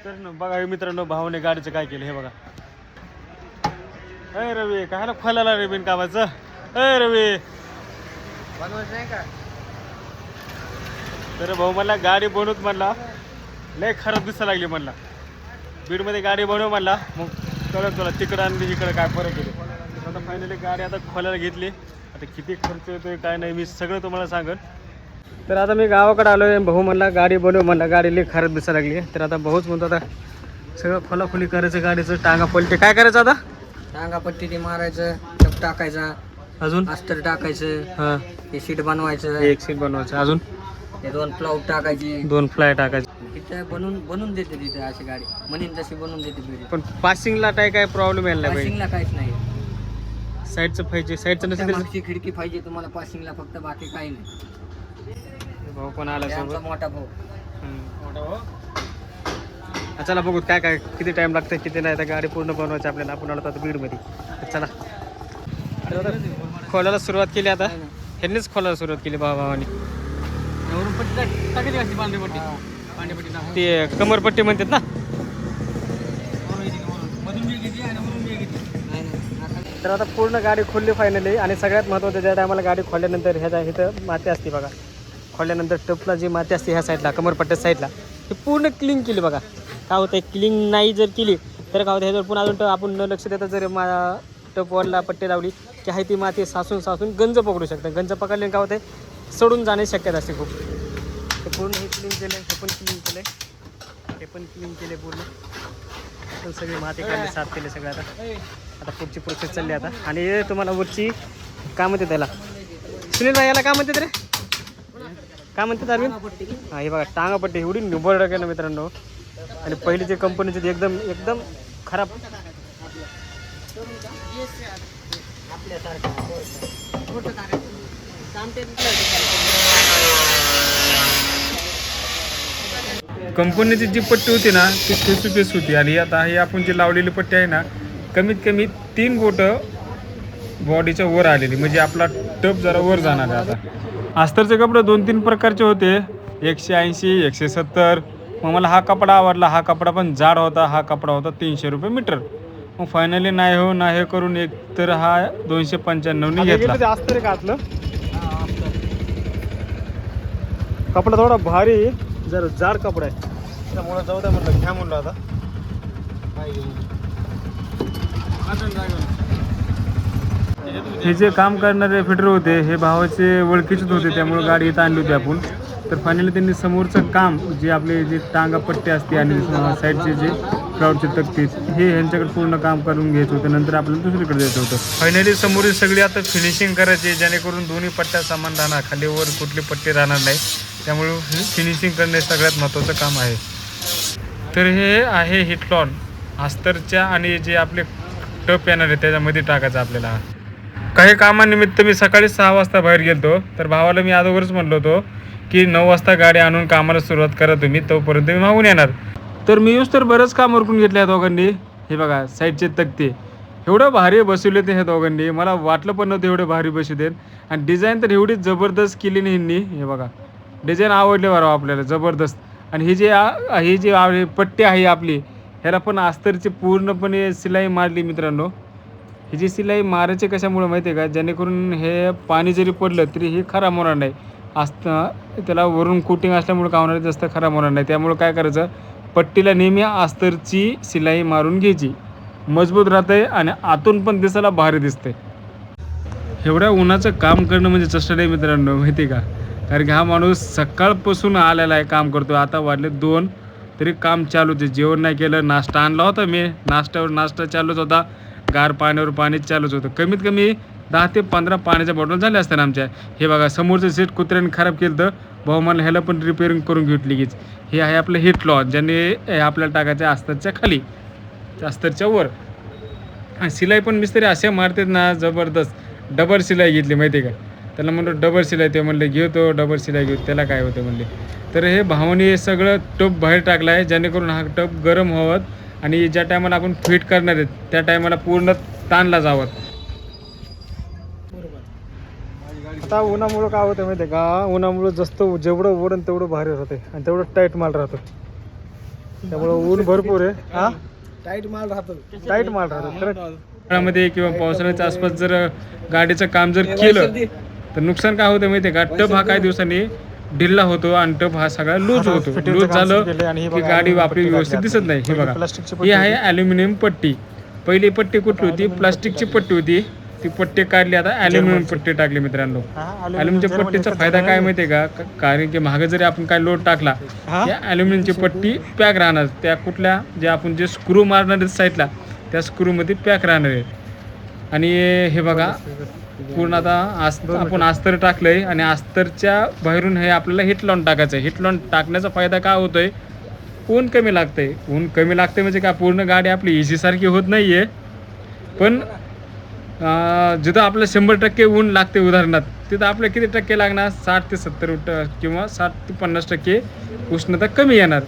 तर बघा मित्रांनो, भावाने गाडीचं काय केलं हे बघा. अय रवी, कायला खोलायला रे बिन कामाचं. अय रवी, बनवायचं नाही का? तर भाऊ म्हणला गाडी बनवत म्हणला, लय खराब दिसायला लागली म्हणला. बीडमध्ये गाडी बनव म्हणला, मग कळत तुला तिकडं आणि इकडं काय फरक येतो. आता फायनली गाडी आता खोलायला घेतली. आता किती खर्च येतोय काय नाही मी सगळं तुम्हाला सांगेन. तर आता मी गावाकडे आलो आहे. भाऊ म्हणला गाडी बनव म्हणला, गाडी लई खराब दिसायला लागली. तर आता भाऊच म्हणतो आता सगळं खोलाखोली करायचं गाडीचं, टांगा पलटे काय करायचं आता. टांगा पट्टी ते मारायचं, टप टाकायचा, अजून अस्तर टाकायचं, हां ते सीट बनवायचं, एक सीट बनवायचं, अजून ते 2 प्लाउट टाकायचे. 2 फ्लाय टाकायचे. तिथे बनवून देते तिथे अशी गाडी म्हणून तशी बनवून देते बिडी. पण पासिंगला काय प्रॉब्लेम यायला नाही पासिंगला काहीच नाही. साईडचं पाहिजे, साईडचं नसेल तर मागची खिडकी पाहिजे तुम्हाला पासिंगला, फक्त बाकी काही नाही. भाऊ पण आला हे आमचा सोबत. मोठा भाऊ. मोठा भाऊ. चला बघू काय काय किती टाइम लागतं किती नाही. तर गाडी पूर्ण बनवायची आपल्याला. आपण आलो आता बीडमध्ये. तर चला खोलायला सुरुवात केली. आता ह्यांनीच खोलायला सुरुवात केली भावाने. वरून पट्टी टाकली असती पांढरी पट्टी. पांढरी पट्टी टाक. ते कमरपट्टी म्हणतात ना. मधून बी घेतली आणि वरून बी घेतली. नाही नाही. तर आता पूर्ण गाडी खोलली फायनली. आणि सगळ्यात महत्त्वाचं ज्या टायमाला गाडी खोलल्यानंतर ह्याच्या इथं माती असते बघा. खोलल्यानंतर टपला जी माती असते ह्या साईडला, कमरपट्ट्या साईडला, ती पूर्ण क्लीन केली बघा. काय होतं क्लीन नाही जर केली तर काय होतं, ह्याच्यावर पुन्हा अजून आपण न लक्ष देता जर टपवरला पट्टी लावली की आहे ती माती सासून गंज पकडू शकतं. गंज पकडल्याने काय होतं, सडून जाण्याची शक्यता असते खूप. ते पूर्ण हे क्लीन केलं, हे पण क्लीन केलं, हे पण क्लीन केले पूर्ण. पण सगळी माती काढली, साफ केले सगळं. आता पुढची प्रोसेस चालली आता. आणि हे तुम्हाला वरची काय म्हणते त्याला, सुनील भाई याला काय म्हणते रे, काय म्हणतात अरविंद? हां हे बघा टांगापट्टी एवढी निबरड आहे ना मित्रांनो. आणि पहिली जे कंपनीचे ते एकदम एकदम खराब. कंपनीची जी पट्टी होती ना ती फेसुफेस होती. आणि आता ही आपण जी लावलेली पट्टी आहे ना, कमीत कमी 3 बोटं बॉडीच्या वर आलेली, म्हणजे आपला टप जरा वर जाणार आहे. आता अस्तरचे कपडे 2-3 प्रकारचे होते, 180, 170. मग मला हा कपडा आवडला. हा कपडा पण जाड होता. हा कपडा होता 300 रुपये मीटर. मग फायनली नाही हे करून एक तर हा 295 घेतला. अस्तर का आतलं कपडा थोडा भारी, जरा जाड कपडा आहे, त्यामुळे जाऊ द्या म्हटलं, घ्या म्हणलं आता. हे जे काम करणारे फिटर होते हे भावाचे ओळखीचेच होते, त्यामुळे गाडी इथं आणली होती आपण. तर फायनली त्यांनी समोरचं काम जे आपले जे टांगापट्टी असते आणि साईडचे जे क्राऊडचे तक्ते हे ह्यांच्याकडे पूर्ण काम करून घ्यायचं होतं. नंतर आपल्याला दुसरीकडे द्यायचं होतं. फायनली समोरील सगळी आता फिनिशिंग करायची, जेणेकरून दोन्ही पट्ट्या समान राहणार, खाली वर कुठली पट्टी राहणार नाही. त्यामुळे फिनिशिंग करणे सगळ्यात महत्त्वाचं काम आहे. तर हे आहे हिटलॉन अस्तरच्या, आणि जे आपले टप येणार आहे त्याच्यामध्ये टाकायचं आपल्याला. काही कामानिमित्त मी सकाळी 6 वाजता बाहेर गेलो. तर भावाला मी अगोदरच म्हणलो होतो की 9 वाजता गाडी आणून कामाला सुरुवात करा तुम्ही, तोपर्यंत मी मागून येणार. तर मी तर बरंच काम उरकून घेतलं ह्या दोघांनी. हे बघा साईडचे तक्ते एवढं भारी बसवले ते ह्या दोघांनी, मला वाटलं पण नव्हतं एवढे भारी बसवते. आणि डिझाईन तर एवढी जबरदस्त केली नाही ह्यांनी. हे बघा डिझाईन आवडले बरं आपल्याला जबरदस्त. आणि ही जी पट्टी आहे आपली, ह्याला पण अस्तरची पूर्णपणे शिलाई मारली मित्रांनो. ही जी शिलाई मारायची कशामुळे माहिती आहे का, जेणेकरून हे पाणी जरी पडलं तरी हे खराब होणार नाही. त्याला वरून कोटिंग असल्यामुळे काय होणार, जास्त खराब होणार नाही. त्यामुळे काय करायचं, पट्टीला नेहमी अस्तरची शिलाई मारून घ्यायची, मजबूत राहते आणि आतून पण दिसायला भारी दिसते. एवढ्या उन्हाचं काम करणं म्हणजे चष्ट नाही मित्रांनो, माहिती आहे का. कारण की हा माणूस सकाळपासून आलेला आहे, काम करतो. आता वाजले 2 तरी काम चालूच आहे. जेवण नाही केलं, नाश्ता आणला होता मी, नाश्ता चालूच होता, गार पाण्यावर पाणीच चालूच होतं. कमीत कमी 10 ते 15 पाण्याच्या बॉटल झाल्या असतात आमच्या. हे बघा समोरचं सीट कुत्र्याने खराब केलं तर भाऊ मला ह्याला पण रिपेअरिंग करून घेतली कीच. हे आहे आपलं हिटलॉन, ज्याने आपल्याला टाकायचं अस्तरच्या खाली, अस्तरच्या वर. आणि शिलाई पण मिस्त्री असे मारतात ना जबरदस्त. डबल शिलाई घेतली माहिती आहे का. त्याला म्हणलं डबल शिलाई, ते म्हणले घेतो डबल शिलाई घेऊ, त्याला काय होतं म्हणले. तर हे भावाने सगळं टप बाहेर टाकलं आहे, जेणेकरून हा टप गरम व्हावं आणि ज्या टायमाला आपण फिट करणार आहेत त्या टायमाला पूर्ण ताणला जावं. आता उन्हामुळं काय होतं माहिती आहे का, उन्हामुळं जास्त जेवढं ओढन तेवढं भारी राहते आणि तेवढं टाईट माल राहतो. त्यामुळं ऊन भरपूर आहे. हा टाईट माल राहतो. टाईट माल राहतो. तर उन्हाळ्यामध्ये किंवा पावसाळ्याच्या आसपास जर गाडीचं काम जर केलं तर नुकसान काय होतं माहिती आहे का, टप हा काही दिवसांनी ढिल्ला होतो आणि टप हा सगळा लूज होतो. लूज झालं की गाडी आपली व्यवस्थित दिसत नाही. हे बघा, ही आहे ॲल्युमिनियम पट्टी. पहिली पट्टी कुठली होती, प्लास्टिकची पट्टी होती. ती पट्टी काढली, आता ॲल्युमिनियम पट्टी टाकली मित्रांनो. ॲल्युमिनियमच्या पट्टीचा फायदा काय माहिती आहे का, कारण की मागे जरी आपण काय लोड टाकला त्या ॲल्युमिनियमची पट्टी पॅक राहणार. त्या कुठल्या जे आपण जे स्क्रू मारणार आहेत साईडला त्या स्क्रूमध्ये पॅक राहणार आहेत. आणि हे बघा पूर्ण आता आपण अस्तर टाकलंय आणि अस्तरच्या बाहेरून हे आपल्याला हिट लावून टाकायचं आहे. हिट लावून टाकण्याचा फायदा काय होतोय, ऊन कमी लागतंय. ऊन कमी लागते म्हणजे काय, पूर्ण गाडी आपली इझी सारखी होत नाही आहे, पण जिथं आपलं 100% ऊन लागते उदाहरणार्थ, तिथं आपलं किती टक्के लागणार, 60 ते 70 किंवा 60 ते 50% उष्णता कमी येणार.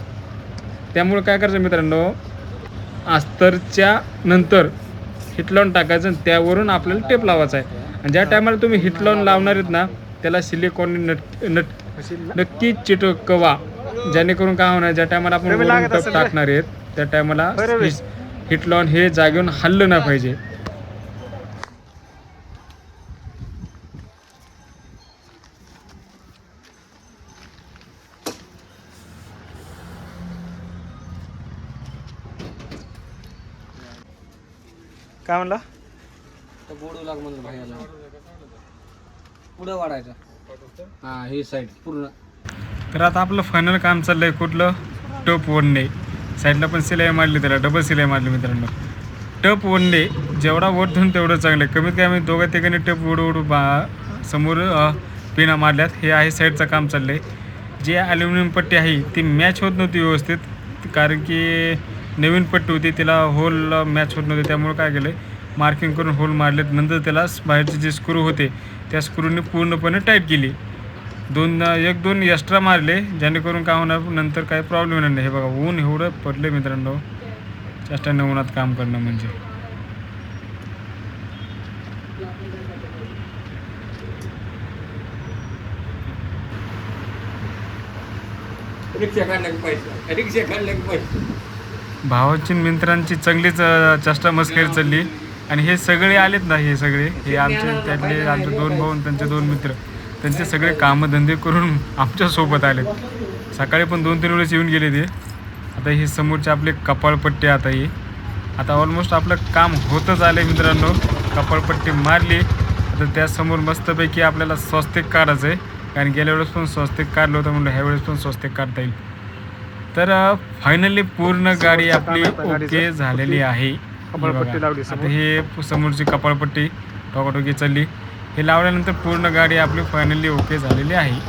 त्यामुळे काय करायचं मित्रांनो, अस्तरच्या नंतर हिट लावून टाकायचं आणि त्यावरून आपल्याला टेप लावायचा आहे. आणि ज्या टायमाला तुम्ही हिट लावून लावणार आहेत ना, त्याला सिलिकॉन नक्की चिटकवा, जेणेकरून काय होणार, ज्या टायमाला आपण टप टाकणार आहेत त्या टायमाला हिट लावून हे जागेवरून हल्लं नाही पाहिजे. काय म्हणला, बोडू लाग म्हणलं भाईला, पुढं वाढायचं. हा ही साईड पूर्ण. तर आता आपलं फायनल काम चाललंय, कुठलं, टप ओढणे. साईडला पण सिलाई मारली, त्याला डबल सिलाई मारली मित्रांनो. टप ओढणे जेवढा ओढून तेवढं चांगलं आहे. कमीत कमी दोघं तिघांनी टप ओढू समोर पिना मारल्यात. हे आहे साईडचं काम चाललंय. जी ॲल्युमिनियम पट्टी आहे ती मॅच होत नव्हती व्यवस्थित, कारण की नवीन पट्टी होती, तिला होल मॅच होत नव्हते. त्यामुळे काय केलं, मार्किंग करून होल मारलेत. नंतर त्याला बाहेरचे जे स्क्रू होते त्या स्क्रूने पूर्णपणे टाईट केली. एक दोन एक्स्ट्रा मारले, जेणेकरून काय होणार, नंतर काही प्रॉब्लेम येणार नाही. हे बघा ऊन एवढं पडले मित्रांनो, चेष्टाने उन्हात काम करणं म्हणजे. रिक्षा काढल्या पैसे. भावाची मित्रांची चांगलीच चेष्टा मस्करी चालली. आणि हे सगळे आलेत ना, हे सगळे हे त्यातले आमचे 2 भाऊ आणि त्यांचे 2 मित्र, त्यांचे सगळे कामधंदे करून आमच्यासोबत आलेत. सकाळी पण 2-3 वेळेस येऊन गेले ते. आता ही समोरची आपली कपाळपट्टी, आता ऑलमोस्ट आपलं काम होतच आलं मित्रांनो. कपाळपट्टी मारली, आता त्यासमोर मस्तपैकी आपल्याला स्वस्तिक काढायचं आहे, कारण गेल्या वेळेस पण स्वस्तिक काढलं होतं, म्हणलं ह्या वेळेस पण स्वस्तिक काढता येईल. तर फायनली पूर्ण गाडी आपली ओके झालेली आहे. आता हे समोरची कपाळपट्टी टोकाटोकी चालली, हे लावल्यानंतर पूर्ण गाडी आपली फायनली ओके झालेली आहे.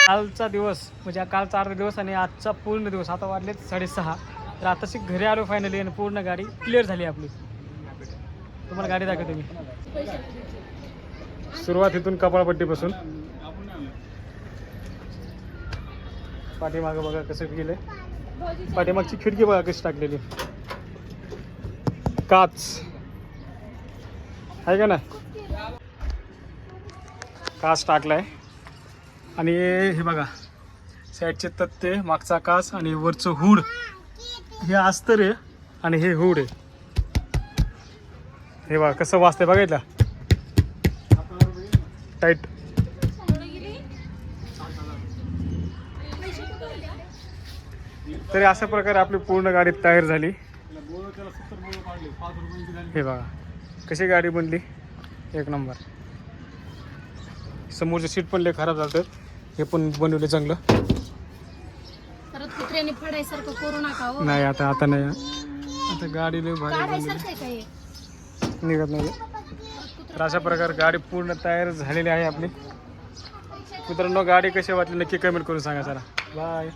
कालचा दिवस म्हणजे कालचा अर्धा दिवस आणि आजचा पूर्ण दिवस, आता वाजलेत 6:30. तर आताशी घरी आलो फायनली आणि पूर्ण गाडी क्लिअर झाली आपली. तुम्हाला गाडी दाखवतो मी. सुरुवात इथून कपाळपट्टीपासून पाठीमागं बघा कसं गेले, पाठीमागची खिडकी बघा कशी टाकलेली, काच आहे का ना, काच टाकलाय. आणि हे बघा साईडचे तत्ते, मागचा काच आणि वरचं हुड, हे अस्तर आहे आणि हे हुड आहे. हे बघा कसं वाजतंय बघायला, टाईट. तरी अशा प्रकारे आपली पूर्ण गाडी तयार झाली. हे बघा कशी गाडी बनली, एक नंबर. समोरचे सीट पण लय खराब झालं, हे पण बनवले चांगलं. नाही आता नाही, आता गाडी लय भारी निघत नाही. तर अशा प्रकारे गाडी पूर्ण तयार झालेली आहे आपली. मित्रांनो गाडी कशी वाटली नक्की कमेंट करून सांगा. चला बाय.